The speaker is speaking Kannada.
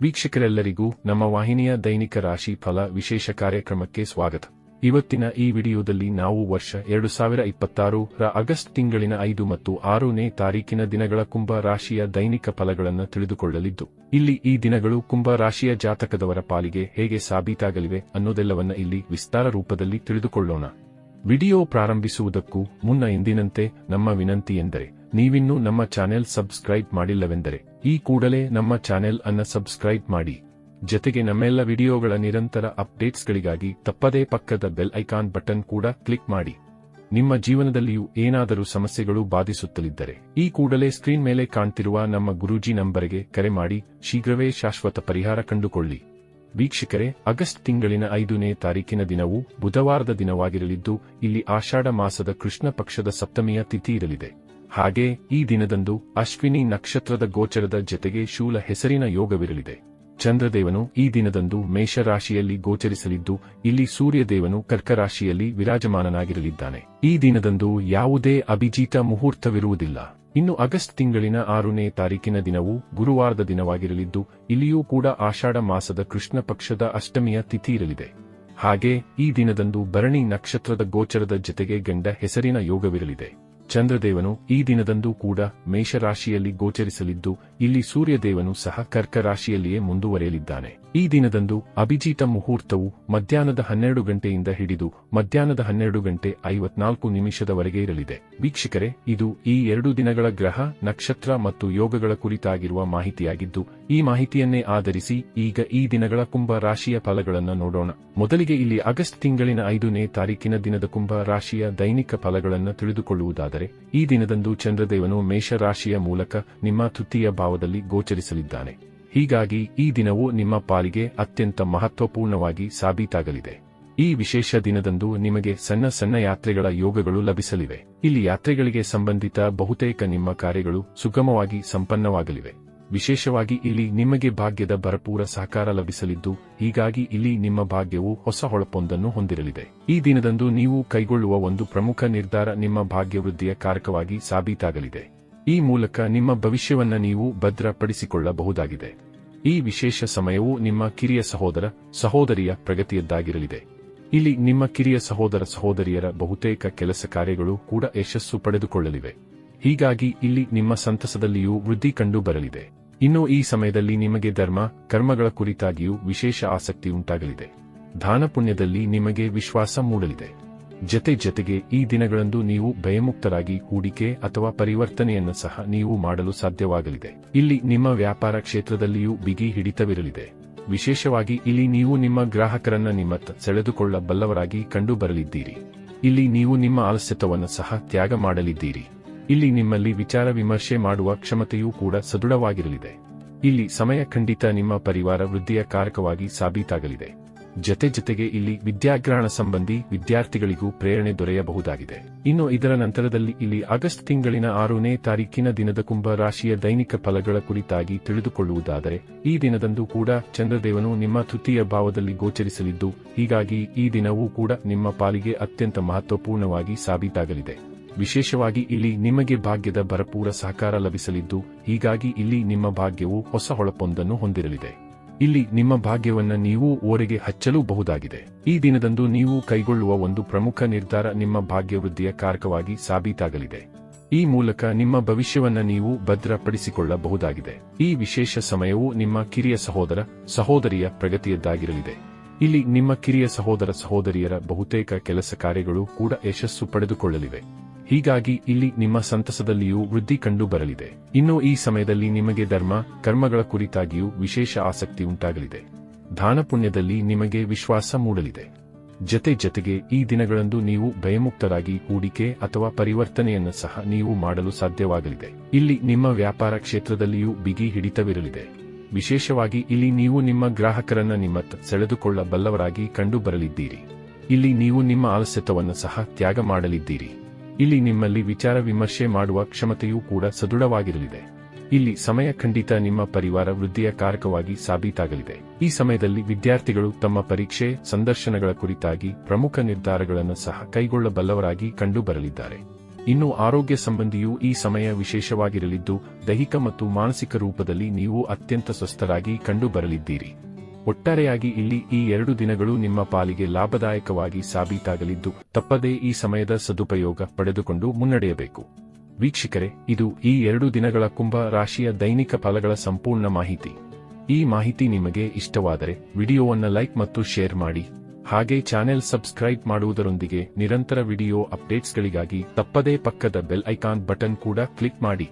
ವೀಕ್ಷಕರೆಲ್ಲರಿಗೂ ನಮ್ಮ ವಾಹಿನಿಯ ದೈನಿಕ ರಾಶಿ ಫಲ ವಿಶೇಷ ಕಾರ್ಯಕ್ರಮಕ್ಕೆ ಸ್ವಾಗತ. ಇವತ್ತಿನ ಈ ವಿಡಿಯೋದಲ್ಲಿ ನಾವು ವರ್ಷ 2026ರ ಆಗಸ್ಟ್ ತಿಂಗಳಿನ 5 ಮತ್ತು 6ನೇ ತಾರೀಕಿನ ದಿನಗಳ ಕುಂಭ ರಾಶಿಯ ದೈನಿಕ ಫಲಗಳನ್ನು ತಿಳಿದುಕೊಳ್ಳಲಿದ್ದು, ಇಲ್ಲಿ ಈ ದಿನಗಳು ಕುಂಭ ರಾಶಿಯ ಜಾತಕದವರ ಪಾಲಿಗೆ ಹೇಗೆ ಸಾಬೀತಾಗಲಿವೆ ಅನ್ನೋದೆಲ್ಲವನ್ನ ಇಲ್ಲಿ ವಿಸ್ತಾರ ರೂಪದಲ್ಲಿ ತಿಳಿದುಕೊಳ್ಳೋಣ. ವಿಡಿಯೋ ಪ್ರಾರಂಭಿಸುವುದಕ್ಕೂ ಮುನ್ನ ಎಂದಿನಂತೆ ನಮ್ಮ ವಿನಂತಿ ಎಂದರೆ, ನೀವಿನ್ನೂ ನಮ್ಮ ಚಾನೆಲ್ ಸಬ್ಸ್ಕ್ರೈಬ್ ಮಾಡಿಲ್ಲವೆಂದರೆ ಈ ಕೂಡಲೇ ನಮ್ಮ ಚಾನೆಲ್ ಅನ್ನು ಸಬ್ಸ್ಕ್ರೈಬ್ ಮಾಡಿ. ಜತೆಗೆ ನಮ್ಮೆಲ್ಲ ವಿಡಿಯೋಗಳ ನಿರಂತರ ಅಪ್ಡೇಟ್ಸ್ಗಳಿಗಾಗಿ ತಪ್ಪದೇ ಪಕ್ಕದ ಬೆಲ್ ಐಕಾನ್ ಬಟನ್ ಕೂಡ ಕ್ಲಿಕ್ ಮಾಡಿ. ನಿಮ್ಮ ಜೀವನದಲ್ಲಿಯೂ ಏನಾದರೂ ಸಮಸ್ಯೆಗಳು ಬಾಧಿಸುತ್ತಲಿದ್ದರೆ ಈ ಕೂಡಲೇ ಸ್ಕ್ರೀನ್ ಮೇಲೆ ಕಾಣ್ತಿರುವ ನಮ್ಮ ಗುರೂಜಿ ನಂಬರ್ಗೆ ಕರೆ ಮಾಡಿ ಶೀಘ್ರವೇ ಶಾಶ್ವತ ಪರಿಹಾರ ಕಂಡುಕೊಳ್ಳಿ. ವೀಕ್ಷಕರೇ, ಆಗಸ್ಟ್ ತಿಂಗಳಿನ 5ನೇ ತಾರೀಕಿನ ದಿನವು ಬುಧವಾರದ ದಿನವಾಗಿರಲಿದ್ದು, ಇಲ್ಲಿ ಆಷಾಢ ಮಾಸದ ಕೃಷ್ಣ ಪಕ್ಷದ ಸಪ್ತಮಿಯ ತಿಥಿ ಇರಲಿದೆ. ಹಾಗೆ ಈ ದಿನದಂದು ಅಶ್ವಿನಿ ನಕ್ಷತ್ರದ ಗೋಚರದ ಜತೆಗೆ ಶೂಲ ಹೆಸರಿನ ಯೋಗವಿರಲಿದೆ. ಚಂದ್ರದೇವನು ಈ ದಿನದಂದು ಮೇಷರಾಶಿಯಲ್ಲಿ ಗೋಚರಿಸಲಿದ್ದು, ಇಲ್ಲಿ ಸೂರ್ಯದೇವನು ಕರ್ಕರಾಶಿಯಲ್ಲಿ ವಿರಾಜಮಾನನಾಗಿರಲಿದ್ದಾನೆ. ಈ ದಿನದಂದು ಯಾವುದೇ ಅಭಿಜಿತ ಮುಹೂರ್ತವಿರುವುದಿಲ್ಲ. ಇನ್ನು ಆಗಸ್ಟ್ ತಿಂಗಳಿನ 6ನೇ ತಾರೀಕಿನ ದಿನವು ಗುರುವಾರದ ದಿನವಾಗಿರಲಿದ್ದು, ಇಲ್ಲಿಯೂ ಕೂಡ ಆಷಾಢ ಮಾಸದ ಕೃಷ್ಣ ಪಕ್ಷದ ಅಷ್ಟಮಿಯ ತಿಥಿ ಇರಲಿದೆ. ಹಾಗೆ ಈ ದಿನದಂದು ಭರಣಿ ನಕ್ಷತ್ರದ ಗೋಚರದ ಜತೆಗೆ ಗಂಡ ಹೆಸರಿನ ಯೋಗವಿರಲಿದೆ. ಚಂದ್ರದೇವನು ಈ ದಿನದಂದು ಕೂಡ ಮೇಷರಾಶಿಯಲ್ಲಿ ಗೋಚರಿಸಲಿದ್ದು, ಇಲ್ಲಿ ಸೂರ್ಯದೇವನು ಸಹ ಕರ್ಕ ರಾಶಿಯಲ್ಲಿಯೇ ಮುಂದುವರೆಯಲಿದ್ದಾನೆ. ಈ ದಿನದಂದು ಅಭಿಜಿತ ಮುಹೂರ್ತವು ಮಧ್ಯಾಹ್ನದ 12 ಗಂಟೆಯಿಂದ ಹಿಡಿದು ಮಧ್ಯಾಹ್ನದ 12:54 ಇರಲಿದೆ. ವೀಕ್ಷಕರೇ, ಇದು ಈ 2 ದಿನಗಳ ಗ್ರಹ, ನಕ್ಷತ್ರ ಮತ್ತು ಯೋಗಗಳ ಕುರಿತಾಗಿರುವ ಮಾಹಿತಿಯಾಗಿದ್ದು, ಈ ಮಾಹಿತಿಯನ್ನೇ ಆಧರಿಸಿ ಈಗ ಈ ದಿನಗಳ ಕುಂಭ ರಾಶಿಯ ಫಲಗಳನ್ನು ನೋಡೋಣ. ಮೊದಲಿಗೆ ಇಲ್ಲಿ ಆಗಸ್ಟ್ ತಿಂಗಳಿನ 5ನೇ ತಾರೀಕಿನ ದಿನದ ಕುಂಭ ರಾಶಿಯ ದೈನಿಕ ಫಲಗಳನ್ನು ತಿಳಿದುಕೊಳ್ಳುವುದಾದರೆ, ಈ ದಿನದಂದು ಚಂದ್ರದೇವನು ಮೇಷರಾಶಿಯ ಮೂಲಕ ನಿಮ್ಮ ತೃತೀಯ ಭಾವದಲ್ಲಿ ಗೋಚರಿಸಲಿದ್ದಾನೆ. ಹೀಗಾಗಿ ಈ ದಿನವು ನಿಮ್ಮ ಪಾಲಿಗೆ ಅತ್ಯಂತ ಮಹತ್ವಪೂರ್ಣವಾಗಿ ಸಾಬೀತಾಗಲಿದೆ. ಈ ವಿಶೇಷ ದಿನದಂದು ನಿಮಗೆ ಸಣ್ಣ ಸಣ್ಣ ಯಾತ್ರೆಗಳ ಯೋಗಗಳು ಲಭಿಸಲಿವೆ. ಇಲ್ಲಿ ಯಾತ್ರೆಗಳಿಗೆ ಸಂಬಂಧಿತ ಬಹುತೇಕ ನಿಮ್ಮ ಕಾರ್ಯಗಳು ಸುಗಮವಾಗಿ ಸಂಪನ್ನವಾಗಲಿವೆ. ವಿಶೇಷವಾಗಿ ಇಲ್ಲಿ ನಿಮಗೆ ಭಾಗ್ಯದ ಭರಪೂರ ಸಹಕಾರ ಲಭಿಸಲಿದ್ದು, ಹೀಗಾಗಿ ಇಲ್ಲಿ ನಿಮ್ಮ ಭಾಗ್ಯವು ಹೊಸ ಹೊಳಪೊಂದನ್ನು ಹೊಂದಿರಲಿದೆ. ಈ ದಿನದಂದು ನೀವು ಕೈಗೊಳ್ಳುವ ಒಂದು ಪ್ರಮುಖ ನಿರ್ಧಾರ ನಿಮ್ಮ ಭಾಗ್ಯವೃದ್ಧಿಯ ಕಾರಕವಾಗಿ ಸಾಬೀತಾಗಲಿದೆ. ಈ ಮೂಲಕ ನಿಮ್ಮ ಭವಿಷ್ಯವನ್ನ ನೀವು ಭದ್ರಪಡಿಸಿಕೊಳ್ಳಬಹುದಾಗಿದೆ. ಈ ವಿಶೇಷ ಸಮಯವು ನಿಮ್ಮ ಕಿರಿಯ ಸಹೋದರ ಸಹೋದರಿಯ ಪ್ರಗತಿಯದ್ದಾಗಿರಲಿದೆ. ಇಲ್ಲಿ ನಿಮ್ಮ ಕಿರಿಯ ಸಹೋದರ ಸಹೋದರಿಯರ ಬಹುತೇಕ ಕೆಲಸ ಕಾರ್ಯಗಳು ಕೂಡ ಯಶಸ್ಸು ಪಡೆದುಕೊಳ್ಳಲಿವೆ. ಹೀಗಾಗಿ ಇಲ್ಲಿ ನಿಮ್ಮ ಸಂತಸದಲ್ಲಿಯೂ ವೃದ್ಧಿ ಕಂಡು ಬರಲಿದೆ. ಇನ್ನು ಈ ಸಮಯದಲ್ಲಿ ನಿಮಗೆ ಧರ್ಮ ಕರ್ಮಗಳ ಕುರಿತಾಗಿಯೂ ವಿಶೇಷ ಆಸಕ್ತಿ ಉಂಟಾಗಲಿದೆ. ದಾನ ಪುಣ್ಯದಲ್ಲಿ ನಿಮಗೆ ವಿಶ್ವಾಸ ಮೂಡಲಿದೆ. ಜತೆಗೆ ಈ ದಿನಗಳಂದು ನೀವು ಭಯಮುಕ್ತರಾಗಿ ಹೂಡಿಕೆ ಅಥವಾ ಪರಿವರ್ತನೆಯನ್ನು ಸಹ ನೀವು ಮಾಡಲು ಸಾಧ್ಯವಾಗಲಿದೆ. ಇಲ್ಲಿ ನಿಮ್ಮ ವ್ಯಾಪಾರ ಕ್ಷೇತ್ರದಲ್ಲಿಯೂ ಬಿಗಿ ಹಿಡಿತವಿರಲಿದೆ. ವಿಶೇಷವಾಗಿ ಇಲ್ಲಿ ನೀವು ನಿಮ್ಮ ಗ್ರಾಹಕರನ್ನ ನಿಮ್ಮತ್ತ ಸೆಳೆದುಕೊಳ್ಳಬಲ್ಲವರಾಗಿ ಕಂಡು ಬರಲಿದ್ದೀರಿ. ಇಲ್ಲಿ ನೀವು ನಿಮ್ಮ ಆಲಸ್ಯತವನ್ನು ಸಹ ತ್ಯಾಗ ಮಾಡಲಿದ್ದೀರಿ. ಇಲ್ಲಿ ನಿಮ್ಮಲ್ಲಿ ವಿಚಾರ ವಿಮರ್ಶೆ ಮಾಡುವ ಕ್ಷಮತೆಯೂ ಕೂಡ ಸದೃಢವಾಗಿರಲಿದೆ. ಇಲ್ಲಿ ಸಮಯ ಖಂಡಿತ ನಿಮ್ಮ ಪರಿವಾರ ವೃದ್ಧಿಯ ಕಾರಕವಾಗಿ ಸಾಬೀತಾಗಲಿದೆ. ಜತೆಗೆ ಇಲ್ಲಿ ವಿದ್ಯಾಗ್ರಹಣ ಸಂಬಂಧಿ ವಿದ್ಯಾರ್ಥಿಗಳಿಗೂ ಪ್ರೇರಣೆ ದೊರೆಯಬಹುದಾಗಿದೆ. ಇನ್ನು ಇದರ ನಂತರದಲ್ಲಿ ಇಲ್ಲಿ ಆಗಸ್ಟ್ ತಿಂಗಳಿನ 6ನೇ ತಾರೀಕಿನ ದಿನದ ಕುಂಭ ರಾಶಿಯ ದೈನಿಕ ಫಲಗಳ ಕುರಿತಾಗಿ ತಿಳಿದುಕೊಳ್ಳುವುದಾದರೆ, ಈ ದಿನದಂದು ಕೂಡ ಚಂದ್ರದೇವನು ನಿಮ್ಮ ತೃತೀಯ ಭಾವದಲ್ಲಿ ಗೋಚರಿಸಲಿದ್ದು, ಹೀಗಾಗಿ ಈ ದಿನವೂ ಕೂಡ ನಿಮ್ಮ ಪಾಲಿಗೆ ಅತ್ಯಂತ ಮಹತ್ವಪೂರ್ಣವಾಗಿ ಸಾಬೀತಾಗಲಿದೆ. ವಿಶೇಷವಾಗಿ ಇಲ್ಲಿ ನಿಮಗೆ ಭಾಗ್ಯದ ಭರಪೂರ ಸಹಕಾರ ಲಭಿಸಲಿದ್ದು, ಹೀಗಾಗಿ ಇಲ್ಲಿ ನಿಮ್ಮ ಭಾಗ್ಯವು ಹೊಸ ಹೊಳಪೊಂದನ್ನು ಹೊಂದಿರಲಿದೆ. ಇಲ್ಲಿ ನಿಮ್ಮ ಭಾಗ್ಯವನ್ನ ನೀವು ಓರೆಗೆ ಹಚ್ಚಲು ಬಹುದಾಗಿದೆ. ಈ ದಿನದಂದು ನೀವು ಕೈಗೊಳ್ಳುವ ಒಂದು ಪ್ರಮುಖ ನಿರ್ಧಾರ ನಿಮ್ಮ ಭಾಗ್ಯವೃದ್ಧಿಯ ಕಾರಕವಾಗಿ ಸಾಬೀತಾಗಲಿದೆ. ಈ ಮೂಲಕ ನಿಮ್ಮ ಭವಿಷ್ಯವನ್ನ ನೀವು ಭದ್ರಪಡಿಸಿಕೊಳ್ಳಬಹುದಾಗಿದೆ. ಈ ವಿಶೇಷ ಸಮಯವು ನಿಮ್ಮ ಕಿರಿಯ ಸಹೋದರ ಸಹೋದರಿಯ ಪ್ರಗತಿಯದ್ದಾಗಿರಲಿದೆ. ಇಲ್ಲಿ ನಿಮ್ಮ ಕಿರಿಯ ಸಹೋದರ ಸಹೋದರಿಯರ ಬಹುತೇಕ ಕೆಲಸ ಕಾರ್ಯಗಳು ಕೂಡ ಯಶಸ್ಸು ಪಡೆದುಕೊಳ್ಳಲಿವೆ. ಹೀಗಾಗಿ ಇಲ್ಲಿ ನಿಮ್ಮ ಸಂತಸದಲ್ಲಿಯೂ ವೃದ್ಧಿ ಕಂಡು ಬರಲಿದೆ. ಇನ್ನು ಈ ಸಮಯದಲ್ಲಿ ನಿಮಗೆ ಧರ್ಮ ಕರ್ಮಗಳ ಕುರಿತಾಗಿಯೂ ವಿಶೇಷ ಆಸಕ್ತಿ ಉಂಟಾಗಲಿದೆ. ದಾನ ಪುಣ್ಯದಲ್ಲಿ ನಿಮಗೆ ವಿಶ್ವಾಸ ಮೂಡಲಿದೆ. ಜತೆಗೆ ಈ ದಿನಗಳಂದು ನೀವು ಭಯಮುಕ್ತರಾಗಿ ಹೂಡಿಕೆ ಅಥವಾ ಪರಿವರ್ತನೆಯನ್ನು ಸಹ ನೀವು ಮಾಡಲು ಸಾಧ್ಯವಾಗಲಿದೆ. ಇಲ್ಲಿ ನಿಮ್ಮ ವ್ಯಾಪಾರ ಕ್ಷೇತ್ರದಲ್ಲಿಯೂ ಬಿಗಿ ಹಿಡಿತವಿರಲಿದೆ. ವಿಶೇಷವಾಗಿ ಇಲ್ಲಿ ನೀವು ನಿಮ್ಮ ಗ್ರಾಹಕರನ್ನ ನಿಮ್ಮತ್ತ ಸೆಳೆದುಕೊಳ್ಳಬಲ್ಲವರಾಗಿ ಕಂಡು ಬರಲಿದ್ದೀರಿ. ಇಲ್ಲಿ ನೀವು ನಿಮ್ಮ ಆಲಸ್ಯತವನ್ನು ಸಹ ತ್ಯಾಗ ಮಾಡಲಿದ್ದೀರಿ. ಇಲ್ಲಿ ನಿಮ್ಮಲ್ಲಿ ವಿಚಾರ ವಿಮರ್ಶೆ ಮಾಡುವ ಕ್ಷಮತೆಯೂ ಕೂಡ ಸದೃಢವಾಗಿರಲಿದೆ. ಇಲ್ಲಿ ಸಮಯ ಖಂಡಿತ ನಿಮ್ಮ ಪರಿವಾರ ವೃದ್ಧಿಯ ಕಾರಕವಾಗಿ ಸಾಬೀತಾಗಲಿದೆ. ಈ ಸಮಯದಲ್ಲಿ ವಿದ್ಯಾರ್ಥಿಗಳು ತಮ್ಮ ಪರೀಕ್ಷೆ ಸಂದರ್ಶನಗಳ ಕುರಿತಾಗಿ ಪ್ರಮುಖ ನಿರ್ಧಾರಗಳನ್ನು ಸಹ ಕೈಗೊಳ್ಳಬಲ್ಲವರಾಗಿ ಕಂಡು ಬರಲಿದ್ದಾರೆ. ಇನ್ನು ಆರೋಗ್ಯ ಸಂಬಂಧಿಯೂ ಈ ಸಮಯ ವಿಶೇಷವಾಗಿರಲಿದ್ದು, ದೈಹಿಕ ಮತ್ತು ಮಾನಸಿಕ ರೂಪದಲ್ಲಿ ನೀವು ಅತ್ಯಂತ ಸ್ವಸ್ಥರಾಗಿ ಕಂಡುಬರಲಿದ್ದೀರಿ. ಒಟ್ಟಾರೆಯಾಗಿ ಇಲ್ಲಿ ಈ 2 ದಿನಗಳು ನಿಮ್ಮ ಪಾಲಿಗೆ ಲಾಭದಾಯಕವಾಗಿ ಸಾಬೀತಾಗಲಿದ್ದು, ತಪ್ಪದೇ ಈ ಸಮಯದ ಸದುಪಯೋಗ ಪಡೆದುಕೊಂಡು ಮುನ್ನಡೆಯಬೇಕು. ವೀಕ್ಷಕರೇ, ಇದು ಈ 2 ದಿನಗಳ ಕುಂಭ ರಾಶಿಯ ದೈನಿಕ ಫಲಗಳ ಸಂಪೂರ್ಣ ಮಾಹಿತಿ. ಈ ಮಾಹಿತಿ ನಿಮಗೆ ಇಷ್ಟವಾದರೆ ವಿಡಿಯೋವನ್ನು ಲೈಕ್ ಮತ್ತು ಶೇರ್ ಮಾಡಿ. ಹಾಗೆ ಚಾನೆಲ್ ಸಬ್ಸ್ಕ್ರೈಬ್ ಮಾಡುವುದರೊಂದಿಗೆ ನಿರಂತರ ವಿಡಿಯೋ ಅಪ್ಡೇಟ್ಸ್ಗಳಿಗಾಗಿ ತಪ್ಪದೇ ಪಕ್ಕದ ಬೆಲ್ ಐಕಾನ್ ಬಟನ್ ಕೂಡ ಕ್ಲಿಕ್ ಮಾಡಿ.